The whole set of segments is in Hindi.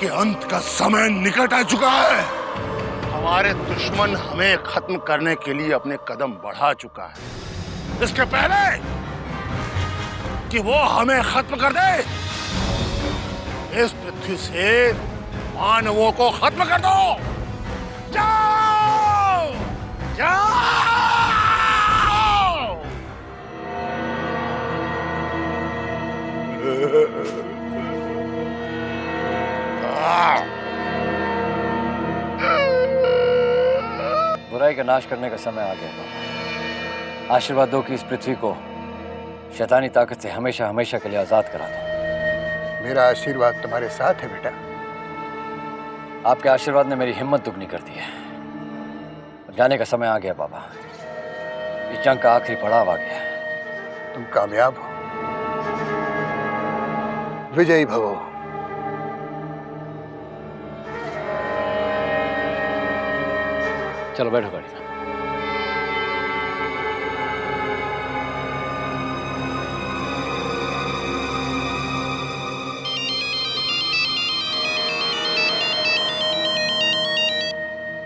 कि अंत का समय निकट आ चुका है। हमारे दुश्मन हमें खत्म करने के लिए अपने कदम बढ़ा चुका है। इसके पहले कि वो हमें खत्म कर दे, इस पृथ्वी से मानवों को खत्म कर दो। जाओ जाओ। बुराई का नाश करने का समय आ गया बाबा। आशीर्वाद दो कि इस पृथ्वी को शैतानी ताकत से हमेशा हमेशा के लिए आजाद करा दो। मेरा आशीर्वाद तुम्हारे साथ है बेटा। आपके आशीर्वाद ने मेरी हिम्मत दुगनी कर दी है। जाने का समय आ गया बाबा। इस जंग का आखिरी पड़ाव आ गया। तुम कामयाब हो, विजयी भवो। चलो बैठो गाड़ी में।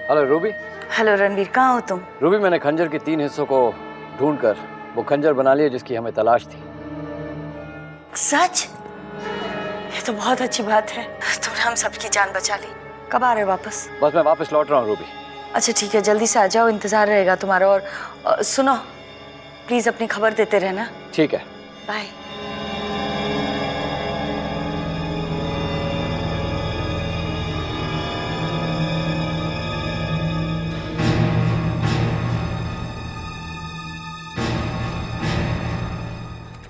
Hello Ruby. हेलो रणवीर, कहाँ हो तुम? रूबी, मैंने खंजर के 3 हिस्सों को ढूंढकर वो खंजर बना लिया जिसकी हमें तलाश थी। सच? ये तो बहुत अच्छी बात है। तुमने हम सबकी जान बचा ली। कब आ रहे हो वापस? बस मैं वापस लौट रहा हूँ रूबी। अच्छा ठीक है, जल्दी से आ जाओ, इंतजार रहेगा तुम्हारा। और सुनो, प्लीज अपनी खबर देते रहना। ठीक है, बाय।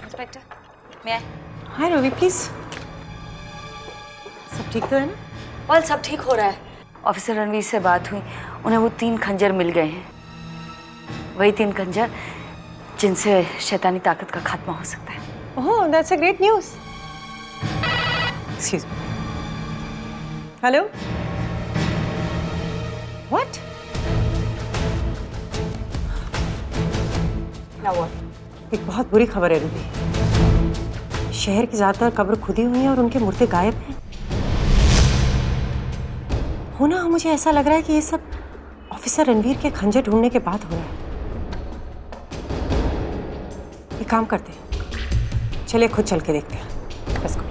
इंस्पेक्टर, मैं हाय रवि, प्लीज। सब ठीक तो है ना? और सब ठीक हो रहा है। ऑफिसर रणवीर से बात हुई, उन्हें वो 3 खंजर मिल गए हैं। वही 3 खंजर जिनसे शैतानी ताकत का खात्मा हो सकता है। Oh, that's a great news. Excuse me. Hello? What? Now what? एक बहुत बुरी खबर है रूबी। शहर की ज्यादातर कब्र खुदी हुई हैं और उनके मुर्दे गायब हैं। होना मुझे ऐसा लग रहा है कि ये सब ऑफिसर रणवीर के खंजर ढूंढने के बाद हो रहा है। एक काम करते हैं, चलिए खुद चल के देखते हैं। Let's go.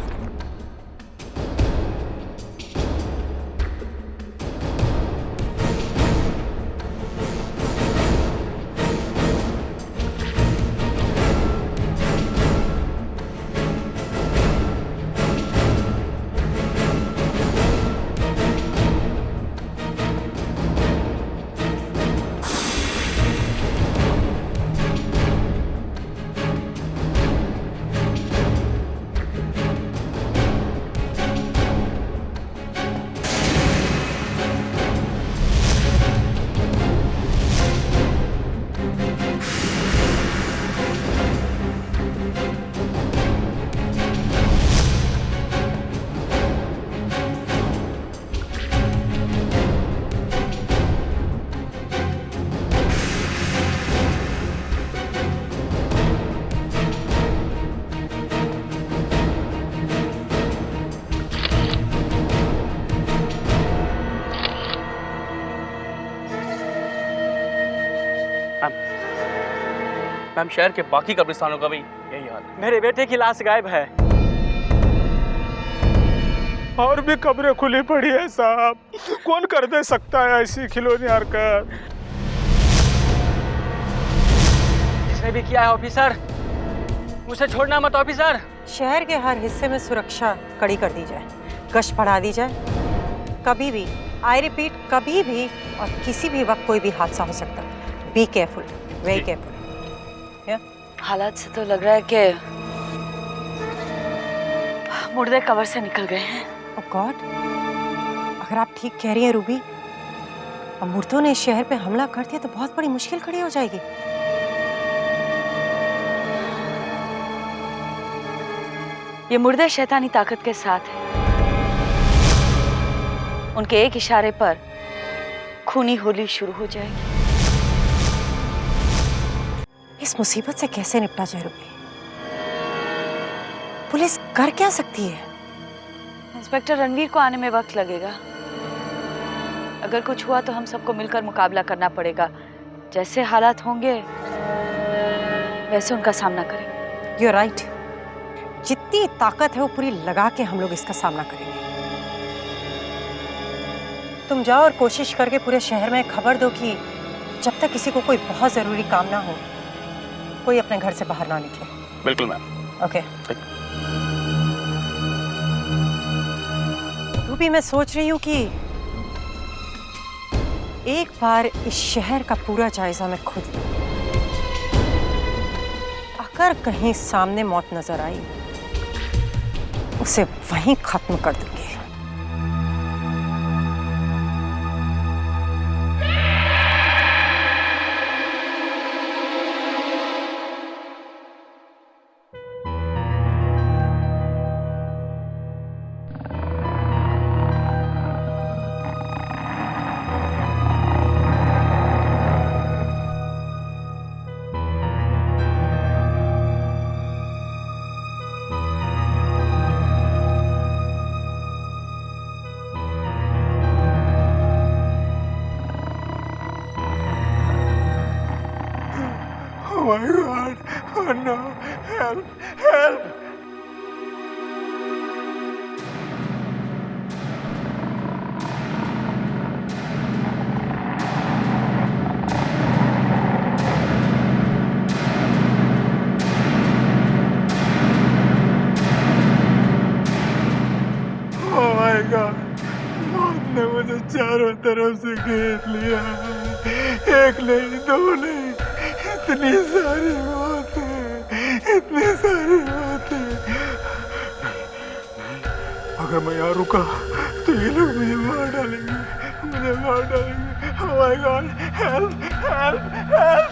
मैम, शहर के बाकी कब्रिस्तानों का भी यही हाल है। मेरे बेटे की लाश गायब है और भी कब्रें खुली पड़ी है साहब। कौन कर दे सकता है ऐसी खिलौनी हरकत? जिसने भी किया है ऑफिसर, उसे छोड़ना मत ऑफिसर। शहर के हर हिस्से में सुरक्षा कड़ी कर दी जाए, गश्त बढ़ा दी जाए। कभी भी, आई रिपीट, कभी भी और किसी भी वक्त कोई भी हादसा हो सकता है। Be careful, very careful. हालात से तो लग रहा है कि मुर्दे कब्र से निकल गए हैं। ओह गॉड, अगर आप ठीक कह रही हैं रूबी, अब मुर्दों ने इस शहर पे हमला कर दिया तो बहुत बड़ी मुश्किल खड़ी हो जाएगी। ये मुर्दे शैतानी ताकत के साथ हैं। उनके एक इशारे पर खूनी होली शुरू हो जाएगी। इस मुसीबत से कैसे निपटा जाए रूबी? पुलिस कर क्या सकती है? इंस्पेक्टर रणवीर को आने में वक्त लगेगा। अगर कुछ हुआ तो हम सबको मिलकर मुकाबला करना पड़ेगा। जैसे हालात होंगे वैसे उनका सामना करेंगे। You're right. जितनी ताकत है वो पूरी लगा के हम लोग इसका सामना करेंगे। तुम जाओ और कोशिश करके पूरे शहर में खबर दो कि जब तक किसी को कोई बहुत जरूरी काम ना हो कोई अपने घर से बाहर ना निकले। बिल्कुल मैम। ओके। रूबी, मैं सोच रही हूँ कि एक बार इस शहर का पूरा जायजा मैं खुद लूं। अगर कहीं सामने मौत नजर आई उसे वहीं खत्म कर दूंगी। Oh my God! Oh no! Help! Help! Oh my God! मौत ने मुझे चारों तरफ से घेर लिया है। एक नहीं, दो नहीं, इतनी सारी बातें, इतनी सारी बातें। अगर मैं यहाँ रुका तो ये लोग मुझे मार डालेंगे, मुझे मार डालेंगे। Oh my God! Help! Help! Help!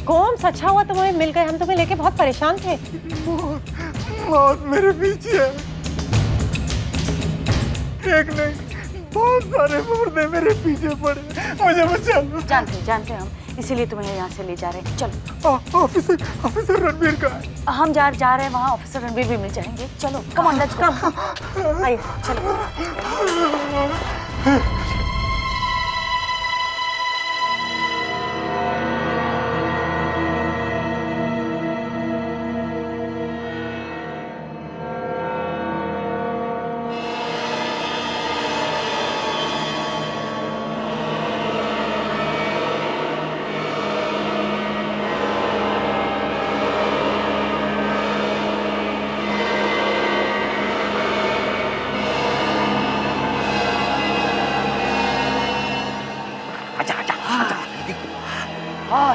Gomes, अच्छा हुआ तुम्हें मिल गए। हम तुम्हें लेके बहुत परेशान थे। मौत मेरे पीछे है। एक नहीं, बहुत सारे मुर्दे मेरे पीछे पड़े। मुझे बचा लो। जानते हैं हम, इसीलिए तुम्हें यहाँ से ले जा रहे हैं। चलो। ऑफिसर रणवीर का है। हम जा रहे हैं वहाँ। ऑफिसर रणवीर भी मिल जाएंगे। चलो, कम ऑन, लेट्स गो। आइए, चलो।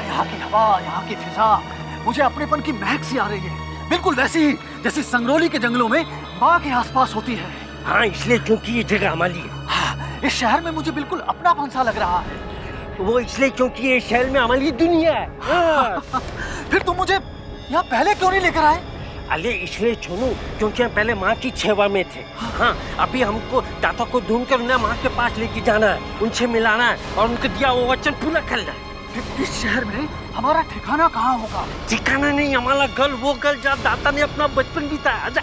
यहाँ की हवा, यहाँ की फिजा मुझे अपनेपन की महक सी आ रही है। बिल्कुल वैसी ही जैसे संगरोली के जंगलों में माँ के आसपास होती है। हाँ, इसलिए क्योंकि ये जगह हमारी है। हाँ, इस शहर में मुझे बिल्कुल अपनापन सा लग रहा है। वो इसलिए क्योंकि ये शहर में हमारी दुनिया है। हाँ। फिर तुम मुझे यहाँ पहले क्यों नहीं लेकर आए? अरे इसलिए छोनू क्योंकि हम पहले माँ की सेवा में थे। हाँ, अभी हमको दाता को ढूंढकर उन्हें माँ के पास लेके जाना है, उनसे मिलाना है और उनके दिया वो वचन पूरा करना है। इस शहर में हमारा ठिकाना कहाँ होगा? ठिकाना नहीं, हमारा घर, वो घर जहाँ दाता ने अपना बचपन बिताया। आजा।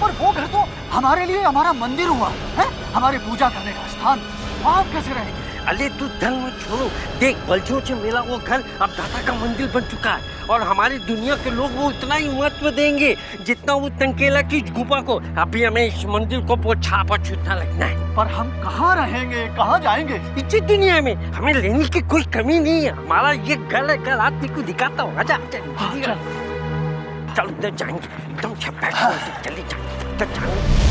और वो घर तो हमारे लिए हमारा मंदिर हुआ है, हमारी पूजा करने का स्थान। वहाँ कैसे रहेंगे? अरे तू धन मत छोड़ो, देख बलजों से मिला वो घर अब दाता का मंदिर बन चुका है और हमारी दुनिया के लोग वो उतना ही महत्व देंगे जितना वो तंकेला की गुफा को। अभी हमें इस मंदिर को बहुत छापा छूटना लगना है। पर हम कहाँ रहेंगे, कहाँ जाएंगे? इसी दुनिया में हमें लेने की कोई कमी नहीं है। हमारा ये घर है, घर आदमी को दिखाता हूँ। आजा। चल उधर जाएंगे, एकदम छप्पा चले जाएंगे, उधर जाएंगे।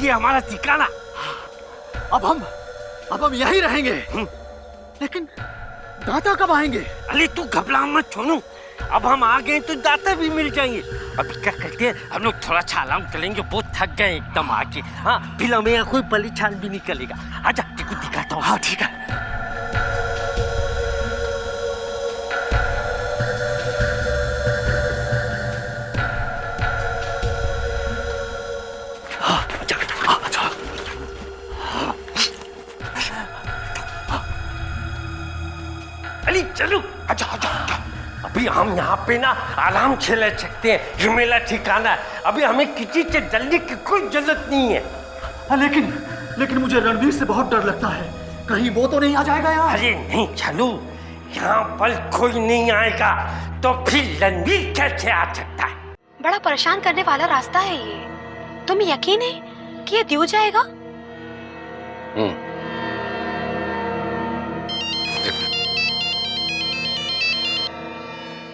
ये हमारा ठिकाना। अब हम यहीं रहेंगे। लेकिन दादा कब आएंगे? अरे तू घबरा मत छोनू, अब हम आ गए तो दाता भी मिल जाएंगे। अभी क्या करते हैं, हम लोग थोड़ा सा आराम करेंगे, बहुत थक गए एकदम आके। हाँ, फिर हमें कोई पली छाल भी निकलेगा। आजा तेको दिखाता हूँ। हाँ ठीक है। अली चलो, आजा आजा आजा। अभी हम यहाँ पे ना आराम से रह सकते हैं, ये मेरा ठिकाना है। अभी हमें किसी से जल्दी की कोई जरूरत नहीं है। लेकिन मुझे रणवीर से बहुत डर लगता है, कहीं वो तो नहीं आ जाएगा यार। अरे नहीं चलो, यहाँ पर कोई नहीं आएगा तो फिर रणवीर कैसे आ सकता है? बड़ा परेशान करने वाला रास्ता है ये। तुम्हें यकीन है कि ये दियो जाएगा?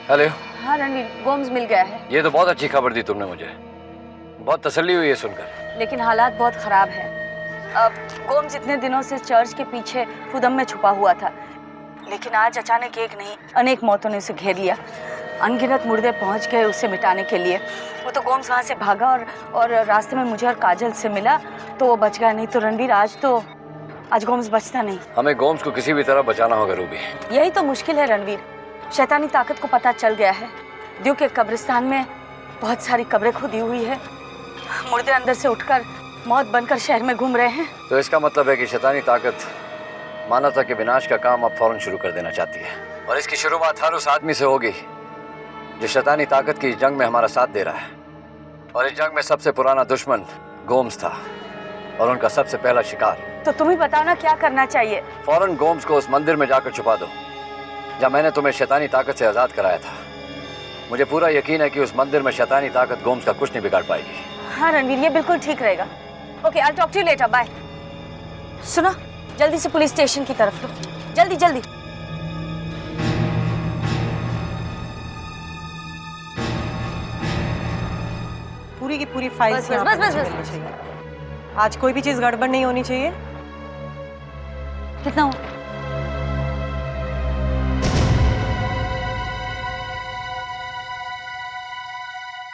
हेलो। हाँ रणवीर, गोम्स मिल गया है। ये तो बहुत अच्छी खबर दी तुमने मुझे, बहुत तसल्ली हुई है सुनकर। लेकिन हालात बहुत खराब हैं। अब गोम्स इतने दिनों से चर्च के पीछे फुदम में छुपा हुआ था, लेकिन आज अचानक एक नहीं अनेक मौतों ने उसे घेर लिया। अनगिनत मुर्दे पहुंच गए उसे मिटाने के लिए। वो तो गोम्स वहाँ से भागा और रास्ते में मुझे और काजल से मिला तो वो बच गया। नहीं तो रणवीर आज गोम्स बचता नहीं। हमें गोम्स को किसी भी तरह बचाना होगा रूबी। यही तो मुश्किल है रणवीर। शैतानी ताकत को पता चल गया है। द्यू के कब्रिस्तान में बहुत सारी कब्रें खुदी हुई है। मुर्दे अंदर से उठकर मौत बनकर शहर में घूम रहे हैं। तो इसका मतलब है कि शैतानी ताकत मानवता के विनाश का काम अब फौरन शुरू कर देना चाहती है, और इसकी शुरुआत हर उस आदमी से होगी जो शैतानी ताकत की इस जंग में हमारा साथ दे रहा है। और इस जंग में सबसे पुराना दुश्मन गोम्स था और उनका सबसे पहला शिकार। तो तुम ही बताओ ना क्या करना चाहिए। फौरन गोम्स को उस मंदिर में जाकर छुपा दो जब मैंने तुम्हें शैतानी ताकत से आजाद कराया था। मुझे पूरा यकीन है कि उस मंदिर में शैतानी ताकत गोम्स का कुछ नहीं बिगाड़ पाएगी। हाँ रणवीर, ये बिल्कुल ठीक रहेगा। Okay, I will talk to you later, bye. सुनो, जल्दी से पुलिस स्टेशन की तरफ लो, जल्दी जल्दी। पूरी की पूरी फाइल बस बस बस बस बस। आज कोई भी चीज गड़बड़ नहीं होनी चाहिए। कितना हो?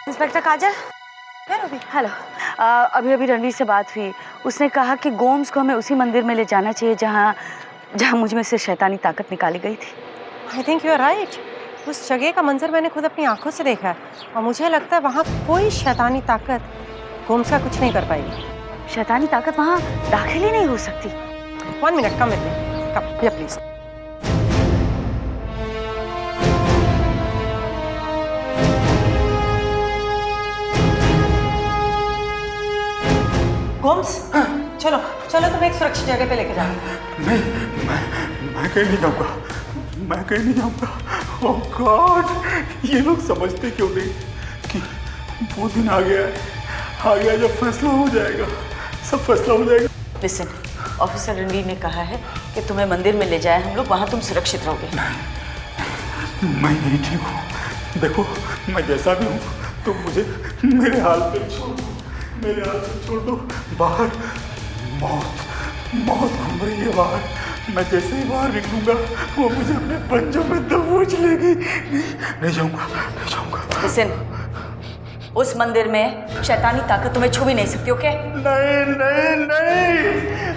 इंस्पेक्टर काजल। हेलो। अभी रणवीर से बात हुई। उसने कहा कि गोम्स को हमें उसी मंदिर में ले जाना चाहिए जहाँ मुझ में से शैतानी ताकत निकाली गई थी। I think you are right. उस जगह का मंजर मैंने खुद अपनी आंखों से देखा है और मुझे लगता है वहाँ कोई शैतानी ताकत गोम्स का कुछ नहीं कर पाएगी। शैतानी ताकत वहाँ दाखिल ही नहीं हो सकती। 1 मिनट, कम विद मी, कम या प्लीज। गोम्स, चलो चलो, तुम एक सुरक्षित जगह पे लेके जाओ। मैं कहीं नहीं जाऊंगा, मैं कहीं नहीं जाऊंगा। ओह गॉड, ये लोग समझते क्यों नहीं कि वो दिन आ गया जब फैसला हो जाएगा, सब फैसला हो जाएगा। लिसन, ऑफिसर रणवीर ने कहा है कि तुम्हें मंदिर में ले जाए हम लोग, वहाँ तुम सुरक्षित रहोगे। मैं नहीं ठीक हूँ। देखो, मैं जैसा भी हूँ तुम मुझे मेरे हाल पे छोड़ दो, मेरे हाल पे छोड़ दो। बाहर मौत घूम रही है बाहर। मैं जैसे ही बाहर निकलूंगा वो मुझे अपने पंजों में दबोच लेगी। नहीं जाऊंगा। लिसन, उस मंदिर में शैतानी ताकत तुम्हें छू भी नहीं सकती, ओके? नहीं।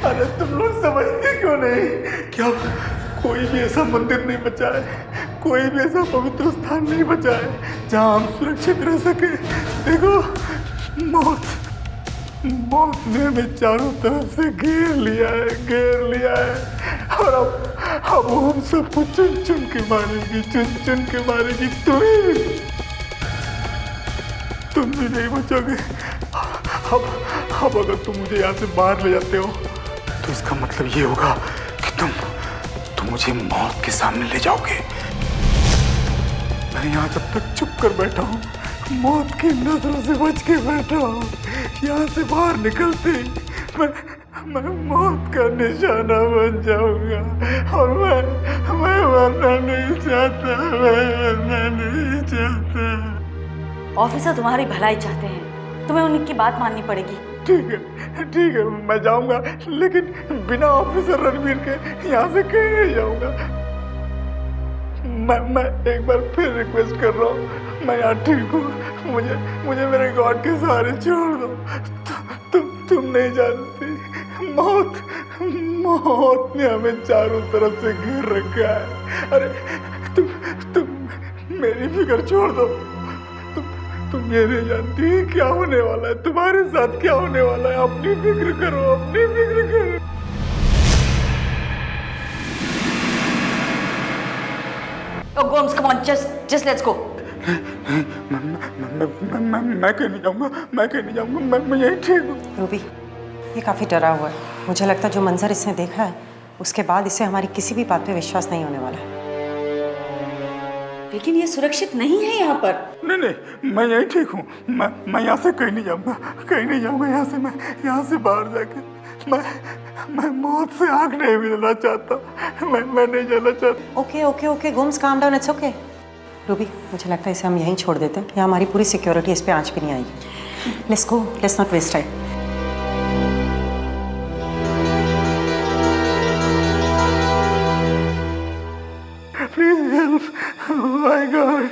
अरे तुम लोग समझते क्यों नहीं? क्या कोई भी ऐसा मंदिर नहीं बचा है, कोई भी ऐसा पवित्र स्थान नहीं बचा है जहाँ हम सुरक्षित रह सके। देखो, मौत ने हमें चारों तरफ से घेर लिया है और अब वो हम सबको चुन के मारेगी। तुम भी नहीं बचोगे। अब अगर तुम मुझे यहाँ से बाहर ले जाते हो तो इसका मतलब ये होगा कि तुम मुझे मौत के सामने ले जाओगे। मैं यहाँ जब तक चुप कर बैठा हूँ, मौत की नजरों से बच के बैठा हूँ, यहाँ से बाहर निकलते ही मैं मौत का निशाना बन जाऊंगा और मैं मरना नहीं चाहता। ऑफिसर तुम्हारी भलाई चाहते हैं, तुम्हें उनकी बात माननी पड़ेगी। ठीक है, मैं जाऊंगा, लेकिन बिना ऑफिसर रणवीर के यहाँ से कहीं नहीं जाऊंगा। मैं एक बार फिर रिक्वेस्ट कर रहा हूँ, मैं यहाँ ठीक हूँ, मुझे मेरे गॉड के सहारे छोड़ दो। तुम नहीं जानती, मौत ने हमें चारों तरफ से घेर रखा है। अरे तुम मेरी फिक्र छोड़ दो। तुम ये नहीं जानती क्या होने वाला है, तुम्हारे साथ क्या होने वाला है। अपनी फिक्र करो। Oh, Gomes, come on, just let's go. मैं कहीं नहीं जाऊंगा, मैं यही ठीक हूँ। रूबी, ये काफ़ी डरा हुआ है। मुझे लगता है जो मंजर इसने देखा है उसके बाद इसे हमारी किसी भी बात पे विश्वास नहीं होने वाला है। लेकिन ये सुरक्षित नहीं है यहाँ पर। नहीं, मैं यही ठीक हूँ। मैं यहाँ से कहीं नहीं जाऊंगा यहाँ से। मैं यहाँ से बाहर जाके मैं मौत से आँख नहीं मिलना चाहता। मैं नहीं जाना चाहता। Okay Gomes, calm down, it's okay. Ruby, मुझे लगता है इसे हम यहीं छोड़ देते हैं। यहाँ हमारी पूरी सिक्योरिटी, इस पे आँच भी नहीं आएगी। Let's go, let's not waste time. Please help. Oh my God.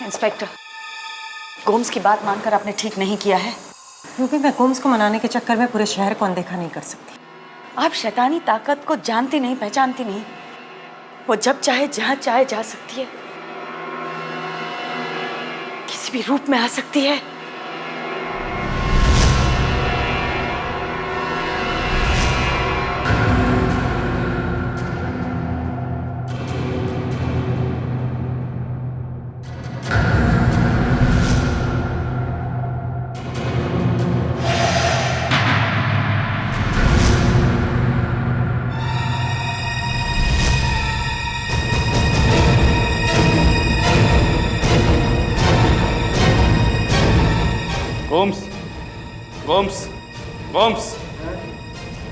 Inspector, Gomes की बात मानकर आपने ठीक नहीं किया है। क्योंकि मैं गोम्स को मनाने के चक्कर में पूरे शहर को अनदेखा नहीं कर सकती। आप शैतानी ताकत को जानती नहीं, पहचानती नहीं। वो जब चाहे जहाँ चाहे जा सकती है, किसी भी रूप में आ सकती है।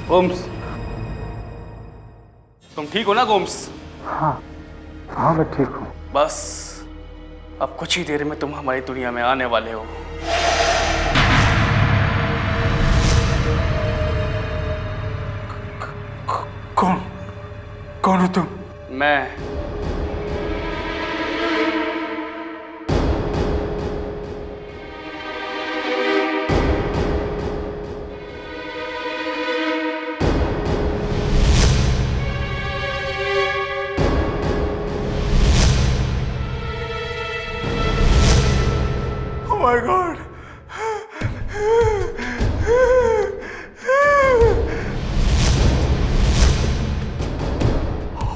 गोम्स, तुम ठीक हो ना गोम्स? हाँ, मैं ठीक हूँ। बस अब कुछ ही देर में तुम हमारी दुनिया में आने वाले हो। कौन हो तुम? मैं Oh my God!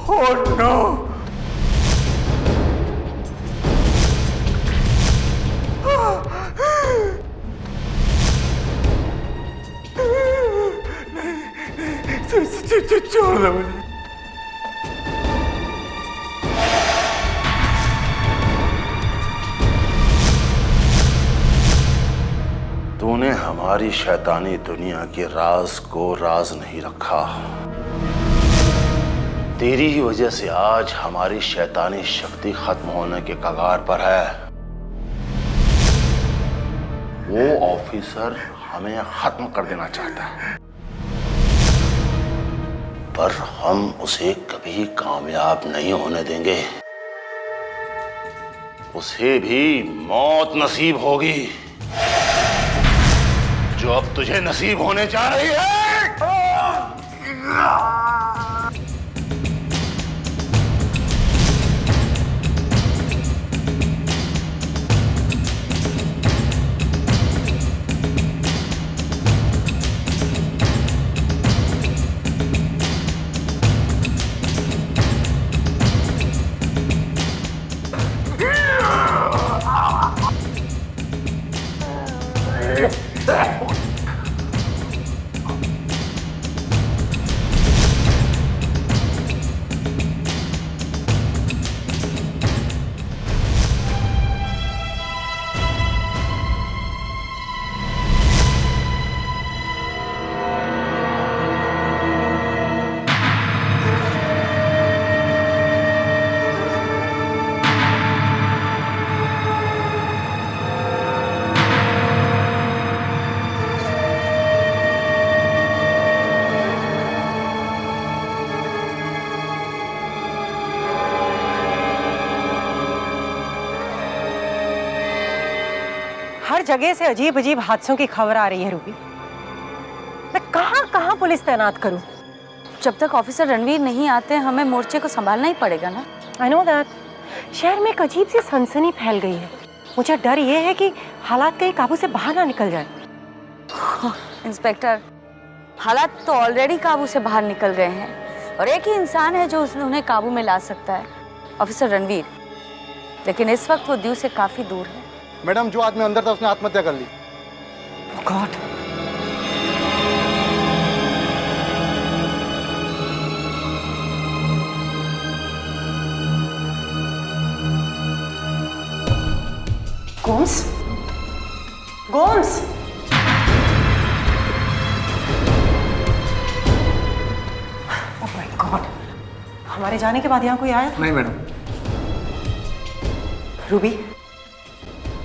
Oh no! छोड़ दो मुझे। हमारी शैतानी दुनिया के राज को राज नहीं रखा। तेरी ही वजह से आज हमारी शैतानी शक्ति खत्म होने के कगार पर है। वो ऑफिसर हमें खत्म कर देना चाहता है, पर हम उसे कभी कामयाब नहीं होने देंगे। उसे भी मौत नसीब होगी, जो अब तुझे नसीब होने जा रही है। हर जगह से अजीब अजीब हादसों की खबर आ रही है रूबी। मैं कहाँ कहाँ पुलिस तैनात करूं? जब तक ऑफिसर रणवीर नहीं आते हमें मोर्चे को संभालना ही पड़ेगा ना। I know that. शहर में एक अजीब सी सनसनी फैल गई है। मुझे डर ये है कि हालात कहीं काबू से बाहर ना निकल जाए। इंस्पेक्टर, हालात तो ऑलरेडी काबू से बाहर निकल गए हैं और एक ही इंसान है जो उन्हें काबू में ला सकता है, ऑफिसर रणवीर। लेकिन इस वक्त वो ड्यू से काफी दूर है। मैडम, जो आदमी अंदर था उसने आत्महत्या कर ली। Oh God. Gomes? Gomes? Oh my God. हमारे जाने के बाद यहाँ कोई आया? नहीं मैडम। रूबी,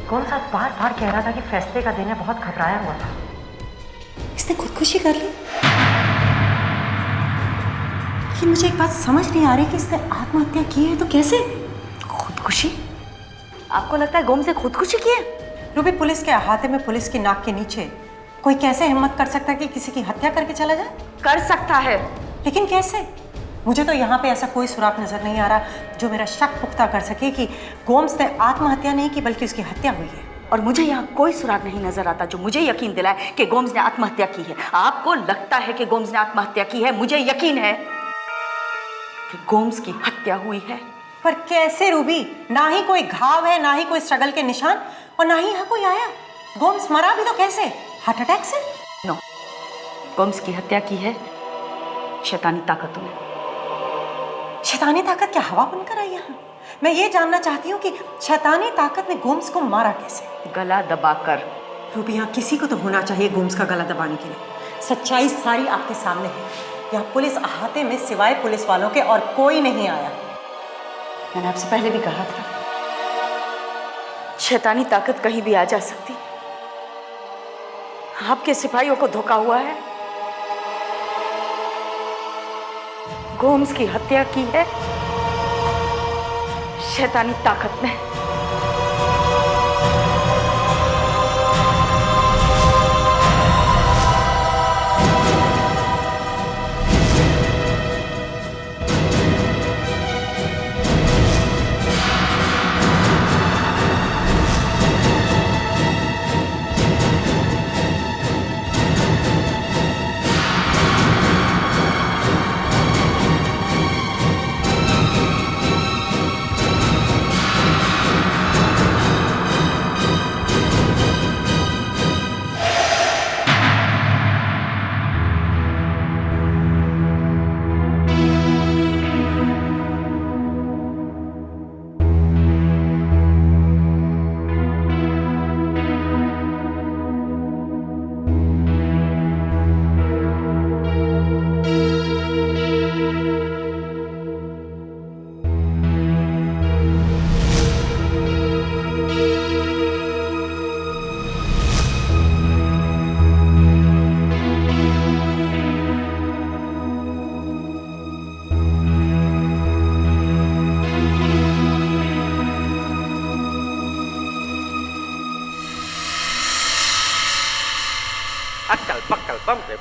कौन सा बार बार कह रहा था कि फैसले का दिन है, बहुत घबराया हुआ था। इसने खुदकुशी कर ली। लेकिन मुझे एक बात समझ नहीं आ रही कि इसने आत्महत्या की है तो कैसे? खुदकुशी? आपको लगता है गोम्स ने खुदकुशी की है? रूबी, पुलिस के अहाते में, पुलिस की नाक के नीचे कोई कैसे हिम्मत कर सकता है कि किसी की हत्या करके चला जाए? कर सकता है, लेकिन कैसे? मुझे तो यहाँ पे ऐसा कोई सुराग नजर नहीं आ रहा जो मेरा शक पुख्ता कर सके कि गोम्स ने आत्महत्या नहीं की बल्कि उसकी हत्या हुई है। और मुझे यहाँ कोई सुराग नहीं नजर आता जो मुझे यकीन दिलाए कि गोम्स ने आत्महत्या की है। आपको लगता है कि गोम्स ने आत्महत्या की है, मुझे यकीन है कि गोम्स की हत्या हुई है। पर कैसे रूबी? ना ही कोई घाव है, ना ही कोई स्ट्रगल के निशान, और ना ही यहाँ कोई आया। गोम्स मरा भी तो कैसे? हार्ट अटैक से? नो, गोम्स की हत्या की है शैतानी ताकतों ने। शैतानी ताकत क्या हवा बनकर आई यहाँ? मैं ये जानना चाहती हूँ कि शैतानी ताकत ने गोम्स को मारा कैसे? गला दबाकर। रूबी, यहाँ किसी को तो होना चाहिए गोम्स का गला दबाने के लिए। सच्चाई सारी आपके सामने है। यहाँ पुलिस अहाते में सिवाय पुलिस वालों के और कोई नहीं आया। मैंने आपसे पहले भी कहा था, शैतानी ताकत कहीं भी आ जा सकती। आपके सिपाहियों को धोखा हुआ है। गोम्स की हत्या की है शैतानी ताकत ने।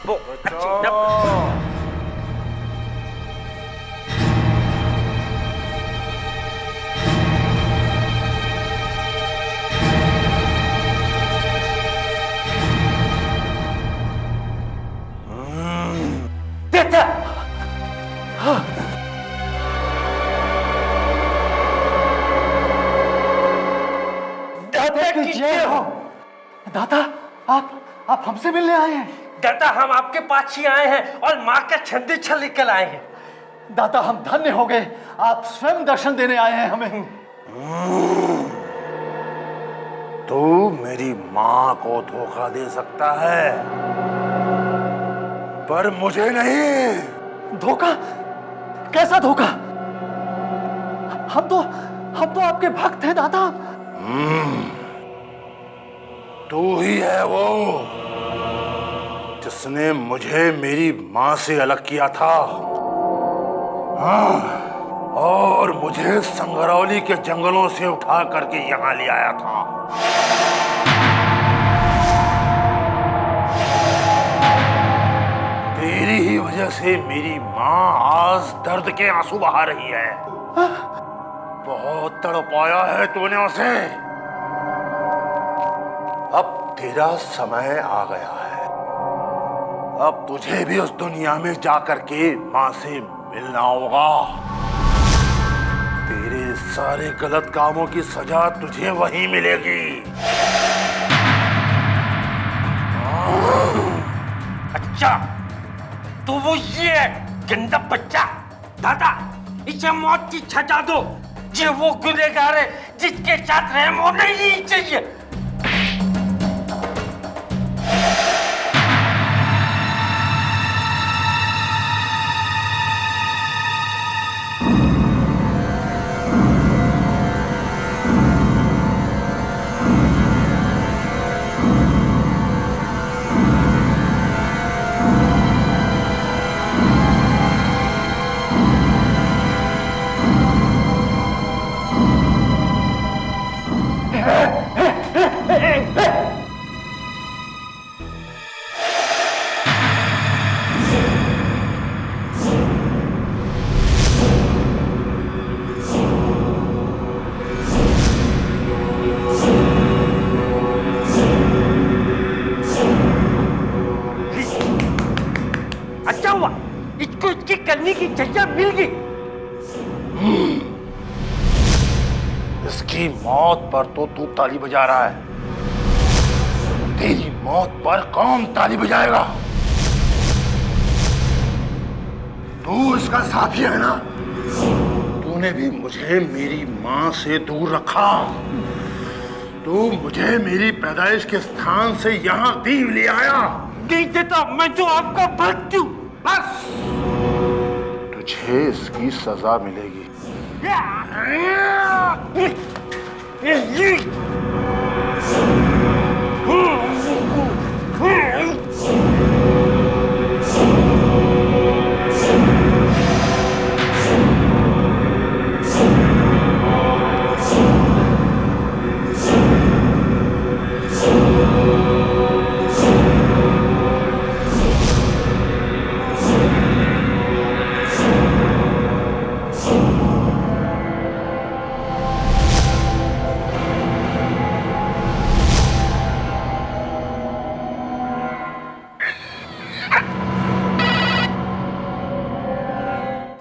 वो अच्छी नब दादा की जय हो। दादा आप हमसे मिलने आए हैं? दादा हम आपके पास ही आए हैं और माँ का संदेशा लेकर आए हैं। दादा हम धन्य हो गए, आप स्वयं दर्शन देने आए हैं हमें। तू मेरी माँ को धोखा दे सकता है पर मुझे नहीं। धोखा? कैसा धोखा? हम तो आपके भक्त हैं दादा। तू ही है वो जिसने मुझे मेरी माँ से अलग किया था। हाँ, और मुझे संगरौली के जंगलों से उठा करके यहाँ ले आया था। तेरी ही वजह से मेरी माँ आज दर्द के आंसू बहा रही है। बहुत तड़पाया है तूने उसे। अब तेरा समय आ गया है। अब तुझे भी उस दुनिया में जाकर के माँ से मिलना होगा। तेरे सारे गलत कामों की सजा तुझे वहीं मिलेगी। अच्छा तो वो ये है गंदा बच्चा। दादा इसे मौत की सजा दो। ये वो गुनहगार है जिसके साथ रहम होना ही नहीं चाहिए। अच्छा हुआ इसको इसकी करने की सजा मिल गई। इसकी मौत पर तो तू ताली बजा रहा है। तेरी मौत पर कौन ताली बजाएगा? तू इसका साथी है ना? तूने भी मुझे मेरी माँ से दूर रखा। तू मुझे मेरी पैदाइश के स्थान से यहाँ दीव ले आया। नहीं देता, मैं तो आपका भक्त हूँ। बस तुझे इसकी सजा मिलेगी।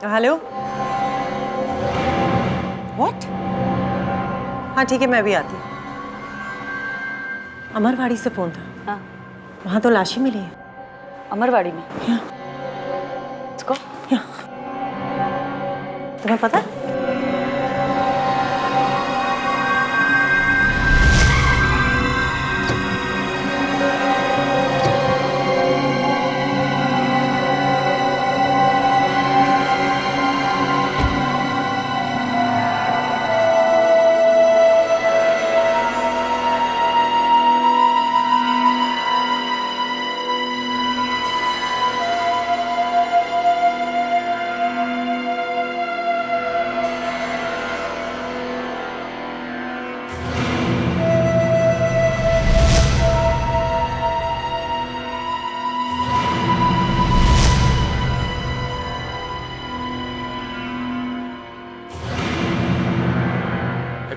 हेलो। व्हाट? हाँ ठीक है, मैं भी आती हूँ। अमरवाड़ी से फोन था। हाँ। वहाँ तो लाश ही मिली है। अमरवाड़ी में? इसको? तुम्हें पता है?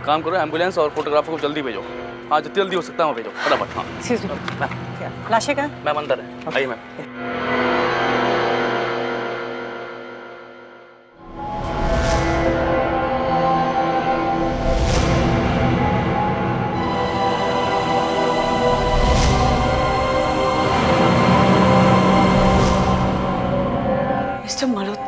काम करो, एम्बुलेंस और फोटोग्राफर को जल्दी भेजो। हाँ, जितनी जल्दी हो सकता है वहाँ भेजो फटाफट। हाँ एक्सक्यूज मी, क्या लाशें कहाँ हैं? मैम अंदर है, आइए मैम। मिस्टर मल्होत्रा,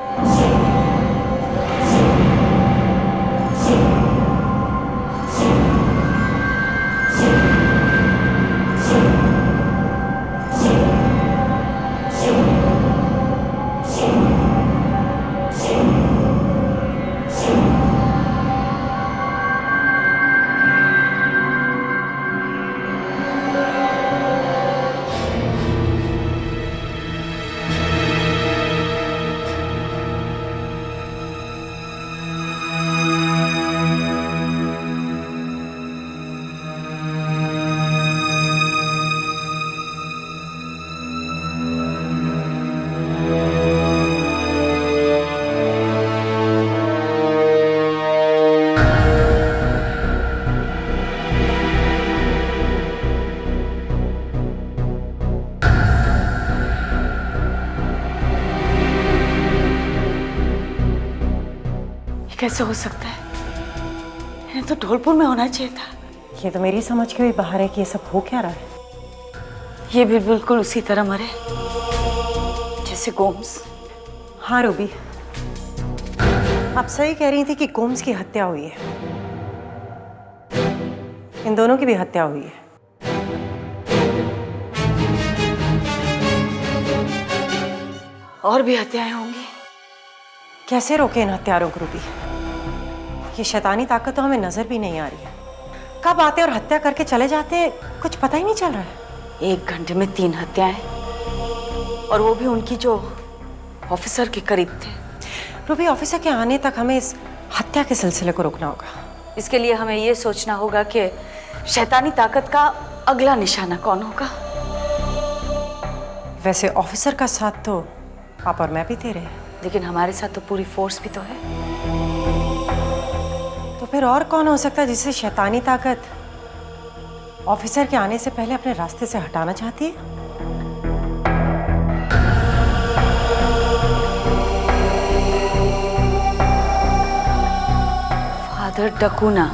कैसे हो सकता है? इन्हें तो ढोलपुर में होना चाहिए था। ये तो मेरी समझ के भी बाहर है कि ये सब हो क्या रहा है। ये भी बिल्कुल उसी तरह मरे जैसे गोम्स। हाँ रूबी, आप सही कह रही थी कि गोम्स की हत्या हुई है। इन दोनों की भी हत्या हुई है। और भी हत्याएं होंगी। कैसे रोके इन हत्यारों को रूबी? ये शैतानी ताकत तो हमें नजर भी नहीं आ रही है। कब आते और हत्या करके चले जाते हैं, कुछ पता ही नहीं चल रहा है। 1 घंटे में 3 हत्याएं, और वो भी उनकी जो ऑफिसर के करीब थे। रूबी, ऑफिसर के आने तक हमें इस हत्या के सिलसिले को रोकना होगा। इसके लिए हमें ये सोचना होगा कि शैतानी ताकत का अगला निशाना कौन होगा। वैसे ऑफिसर का साथ तो आप और मैं भी दे रहे हैं, लेकिन हमारे साथ तो पूरी फोर्स भी तो है। तो फिर और कौन हो सकता है जिसे शैतानी ताकत ऑफिसर के आने से पहले अपने रास्ते से हटाना चाहती है? फादर डकूना।